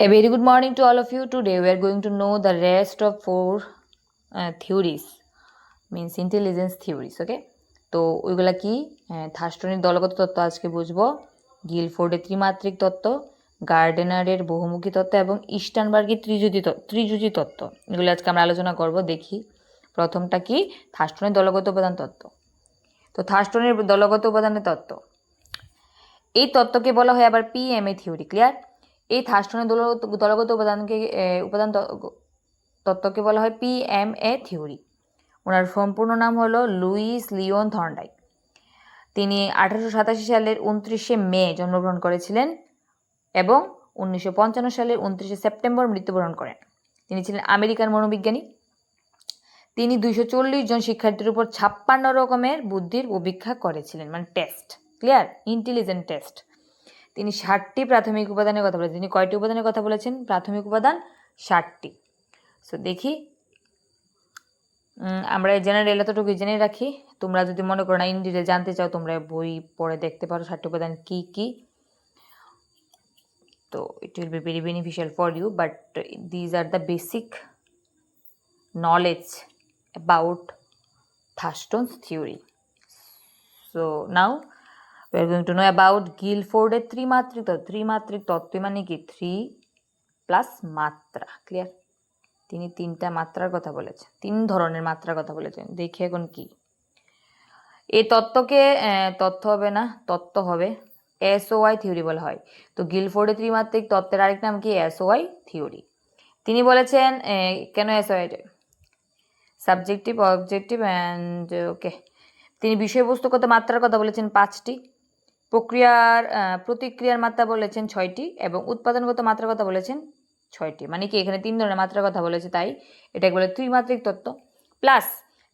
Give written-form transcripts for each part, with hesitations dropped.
A very good morning to all of you. Today we are going to know the rest of four theories, means intelligence theories. Okay, তো ওইগুলা কি থার্স্টনের দলগত তত্ত্ব আজকে বুঝবো, গিলফোর্ডের ত্রিমাত্রিক তত্ত্ব, গার্ডেনারের বহুমুখী তত্ত্ব এবং ইস্টার্নবার্গের ত্রিযুজি তত্ত্ব, এগুলো আজকে আমরা আলোচনা করব। দেখি প্রথমটা কি, থার্স্টনের দলগত উপাদান তত্ত্ব। তো থার্স্টনের দলগত উপাদানের তত্ত্ব, এই তত্ত্বকে বলা হয় আবার পিএমএ থিওরি। ক্লিয়ার? এই থার্স্টনের দলগত উপাদান তত্ত্বকে বলা হয় পিএমএ থিওরি। ওনার সম্পূর্ণ নাম হলো লুইস লিওন থর্নডাইক। তিনি 1887 সালের 29শে মে জন্মগ্রহণ করেছিলেন এবং 1955 সালের 29শে সেপ্টেম্বর মৃত্যুবরণ করেন। তিনি ছিলেন আমেরিকান মনোবিজ্ঞানী। তিনি 240 জন শিক্ষার্থীর উপর 56 রকমের বুদ্ধির পরীক্ষা করেছিলেন, মানে টেস্ট। ক্লিয়ার? Intelligent test. তিনি 60টি প্রাথমিক উপাদানের কথা বলেছেন। তিনি কয়টি উপাদানের কথা বলেছেন? প্রাথমিক উপাদান 60টি। সো দেখি, আমরা জেনারেল এতটুকু জেনে রাখি। তোমরা যদি মনে করো না ইন ডিটেল জানতে চাও, তোমরা বই পড়ে দেখতে পারো 60টি উপাদান কি কি। তো it will be very beneficial for you, but these are the basic knowledge about Thurston's theory. So now we are going to know about গিলফোর্ডের ত্রিমাত্রিক তত্ত্ব। ত্রিমাত্রিক তত্ত্ব মানে কি? 3 প্লাস মাত্রা। ক্লিয়ার? তিনি 3টা মাত্রার কথা বলেছেন, 3 ধরনের মাত্রার কথা বলেছেন। দেখি এখন কি এই তত্ত্বকে তত্ত্ব হবে না, তত্ত্ব হবে, এসওআই থিওরি বলা হয়। তো গিলফোর্ডের ত্রিমাত্রিক তত্ত্বের আরেক নাম কি? SOI theory. তিনি বলেছেন কেন SOI? Subjective, objective and okay. তিনি বিষয়বস্তুগত মাত্রার কথা বলেছেন 5টি, প্রতিক্রিয়ার মাত্রা বলেছেন 6টি এবং উৎপাদনগত মাত্রার কথা বলেছেন 6টি। মানে কি এখানে 3 ধরনের মাত্রার কথা বলেছে, তাই এটাকে বলে ত্রিমাত্রিক তত্ত্ব। প্লাস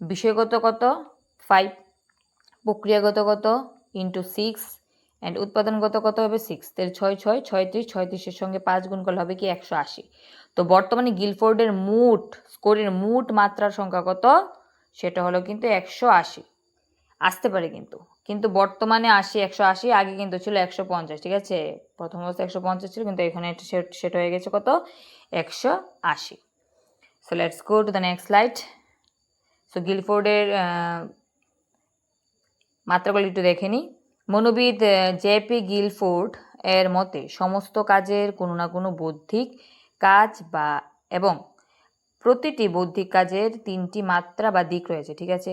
বিষয়গত কত? 5, প্রক্রিয়াগত কত? ইন্টু 6 অ্যান্ড উৎপাদনগত কত হবে? 6। তাহলে 6 6 36, 36-এর সঙ্গে 5 গুণ করলে হবে কি? 180। তো বর্তমানে গিলফোর্ডের স্কোরের মোট মাত্রার সংখ্যা কত? সেটা হলো কিন্তু 180। আসতে পারে কিন্তু বর্তমানে 180, আগে কিন্তু ছিল 150। ঠিক আছে, প্রথম অবস্থা 150 ছিল, কিন্তু এখানে সেটা হয়ে গেছে কত? 180। So let's go to the next slide. So গিলফোর্ডের মাত্রাগুলো একটু দেখে নিই। মনোবিদ জেপি গিলফোর্ড এর মতে সমস্ত কাজের কোনো না কোনো বৌদ্ধিক কাজ এবং প্রতিটি বৌদ্ধিক কাজের 3টি মাত্রা বা দিক রয়েছে। ঠিক আছে,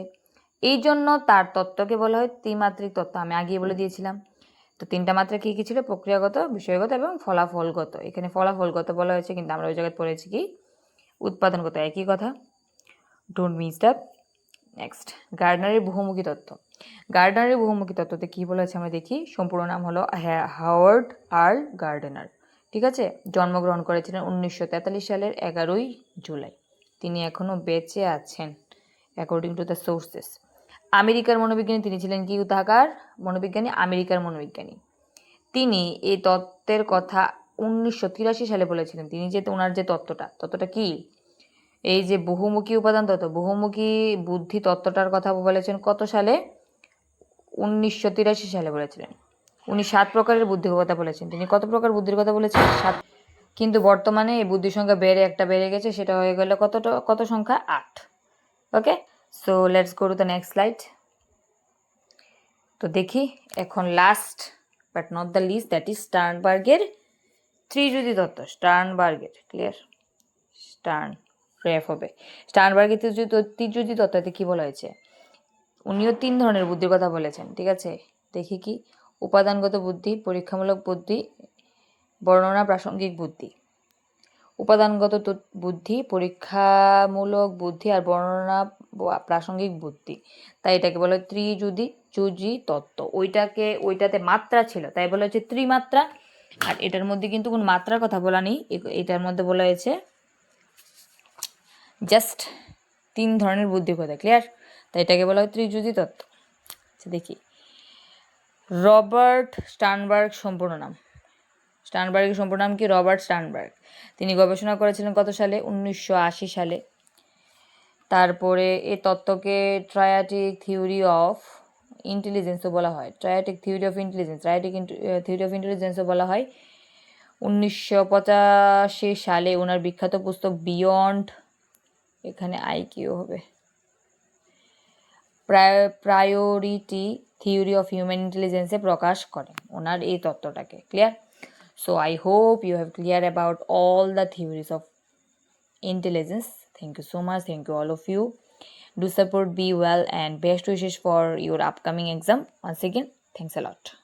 এই জন্য তার তত্ত্বকে বলা হয় ত্রিমাত্রিক তত্ত্ব। আমি আগেই বলে দিয়েছিলাম। তো 3টা মাত্রা কী কী ছিল? প্রক্রিয়াগত, বিষয়গত এবং ফলাফলগত। এখানে ফলাফলগত বলা হয়েছে, কিন্তু আমরা ওই জায়গায় পড়েছি কি? উৎপাদনগত। একই কথা, ডোন্ট মিস দ্যাট। নেক্সট, গার্ডনারের বহুমুখী তত্ত্ব। গার্ডনারের বহুমুখী তত্ত্বতে কী বলেছে আমরা দেখি। সম্পূর্ণ নাম হলো হাওয়ার্ড আর গার্ডনার। ঠিক আছে, জন্মগ্রহণ করেছিলেন 1943 সালের 11ই জুলাই। তিনি এখনও বেঁচে আছেন অ্যাকর্ডিং টু দ্য সোর্সেস। আমেরিকার মনোবিজ্ঞানী। তিনি ছিলেন কি উদ্ধাকার মনোবিজ্ঞানী? আমেরিকার মনোবিজ্ঞানী। তিনি এই তত্ত্বের কথা 1983 সালে বলেছিলেন। তিনি ওনার যে তত্ত্বটা কি? এই যে বহুমুখী উপাদান তত্ত্ব, বহুমুখী বুদ্ধি তত্ত্বটার কথা বলেছেন কত সালে? 1983 সালে বলেছিলেন। উনি 7 প্রকারের বুদ্ধির কথা বলেছেন। তিনি কত প্রকার বুদ্ধির কথা বলেছেন? 7। কিন্তু বর্তমানে এই বুদ্ধির সংখ্যা বেড়ে গেছে, সেটা হয়ে গেল কত সংখ্যা? 8। Okay, so let's go to the next slide. তো দেখি এখন last but not the list, that is স্টার্নবার্গের ত্রিযুজি তত্ত্ব। স্টার্নবার্গের, ক্লিয়ার? রেফ হবে। স্টার্নবার্গের ত্রিযুজি তত্ত্বতে কি বলা হয়েছে? উনিও 3 ধরনের বুদ্ধির কথা বলেছেন। ঠিক আছে, দেখি কি? উপাদানগত বুদ্ধি, পরীক্ষামূলক বুদ্ধি, বর্ণনা প্রাসঙ্গিক বুদ্ধি। উপাদানগত বুদ্ধি, পরীক্ষামূলক বুদ্ধি আর বর্ণনা প্রাসঙ্গিক বুদ্ধি। তাই এটাকে বলা হয় ত্রিযুজি তত্ত্ব। ওইটাতে মাত্রা ছিল, তাই বলা হচ্ছে ত্রিমাত্রা। আর এটার মধ্যে কিন্তু কোনো মাত্রার কথা বলা নেই। এটার মধ্যে বলা হয়েছে জাস্ট 3 ধরনের বুদ্ধির কথা। ক্লিয়ার? তাই এটাকে বলা হয় ত্রিযুজি তত্ত্ব। আচ্ছা দেখি, রবার্ট স্টার্নবার্গ সম্পূর্ণ নাম। স্টার্নবার্গের সম্পূর্ণ নাম কি? রবার্ট স্টার্নবার্গ। তিনি গবেষণা করেছিলেন কত সালে? 1980 সালে। তারপরে এই তত্ত্বকে ট্রায়াটিক থিওরি অফ ইন্টেলিজেন্সও বলা হয়। ট্রায়াটিক থিওরি অফ ইন্টেলিজেন্সও বলা হয়। 1985 সালে ওনার বিখ্যাত পুস্তক বিয়ন্ড, এখানে আইকিউ হবে, প্রায়োরিটি থিওরি অফ হিউম্যান ইন্টেলিজেন্সে প্রকাশ করেন ওনার এই তত্ত্বটাকে। Clear? So I hope you have clear about all the theories of intelligence. Thank you so much. Thank you all of you. Do support, be well, and best wishes for your upcoming exam. Once again, thanks a lot.